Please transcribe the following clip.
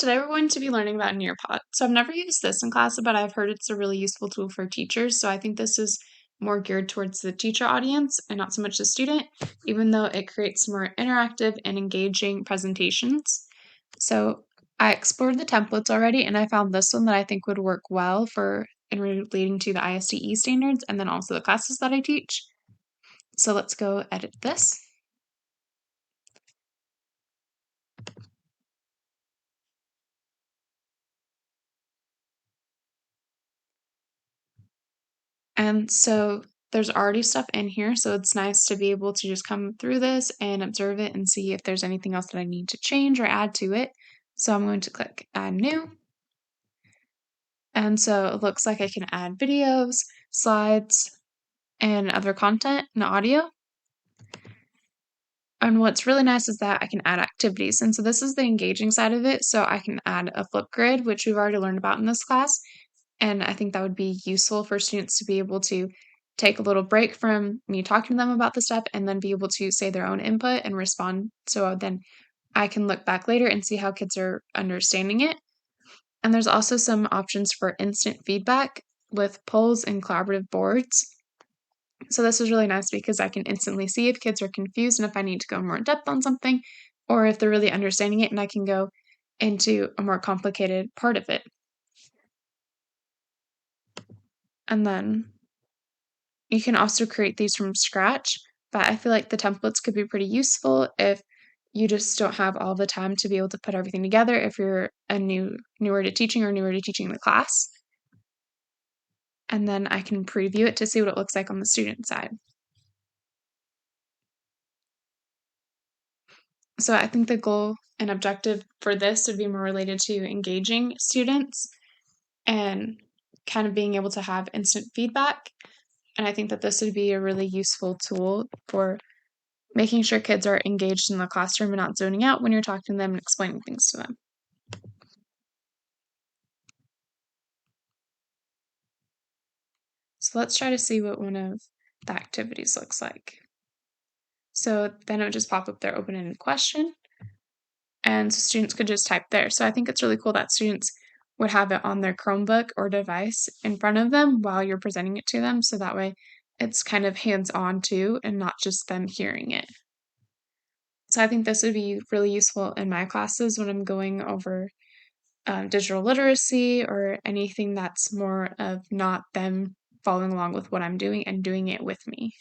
Today we're going to be learning about Nearpod. So I've never used this in class, but I've heard it's a really useful tool for teachers. So I think this is more geared towards the teacher audience and not so much the student, even though it creates more interactive and engaging presentations. So I explored the templates already, and I found this one that I think would work well for in relating to the ISTE standards and then also the classes that I teach. So let's go edit this. And so there's already stuff in here, so it's nice to be able to just come through this and observe it and see if there's anything else that I need to change or add to it. So I'm going to click Add New. And so it looks like I can add videos, slides, and other content and audio. And what's really nice is that I can add activities. And so this is the engaging side of it. So I can add a flip grid, which we've already learned about in this class. And I think that would be useful for students to be able to take a little break from me talking to them about the stuff and then be able to say their own input and respond. So then I can look back later and see how kids are understanding it. And there's also some options for instant feedback with polls and collaborative boards. So this is really nice because I can instantly see if kids are confused and if I need to go more in depth on something, or if they're really understanding it and I can go into a more complicated part of it. And then you can also create these from scratch, but I feel like the templates could be pretty useful if you just don't have all the time to be able to put everything together if you're newer to teaching or newer to teaching the class. And then I can preview it to see what it looks like on the student side. So I think the goal and objective for this would be more related to engaging students and kind of being able to have instant feedback. And I think that this would be a really useful tool for making sure kids are engaged in the classroom and not zoning out when you're talking to them and explaining things to them. So let's try to see what one of the activities looks like. So then it would just pop up their open-ended question, and so students could just type there. So I think it's really cool that students would have it on their Chromebook or device in front of them while you're presenting it to them, so that way it's kind of hands-on too and not just them hearing it. So I think this would be really useful in my classes when I'm going over digital literacy or anything that's more of not them following along with what I'm doing and doing it with me.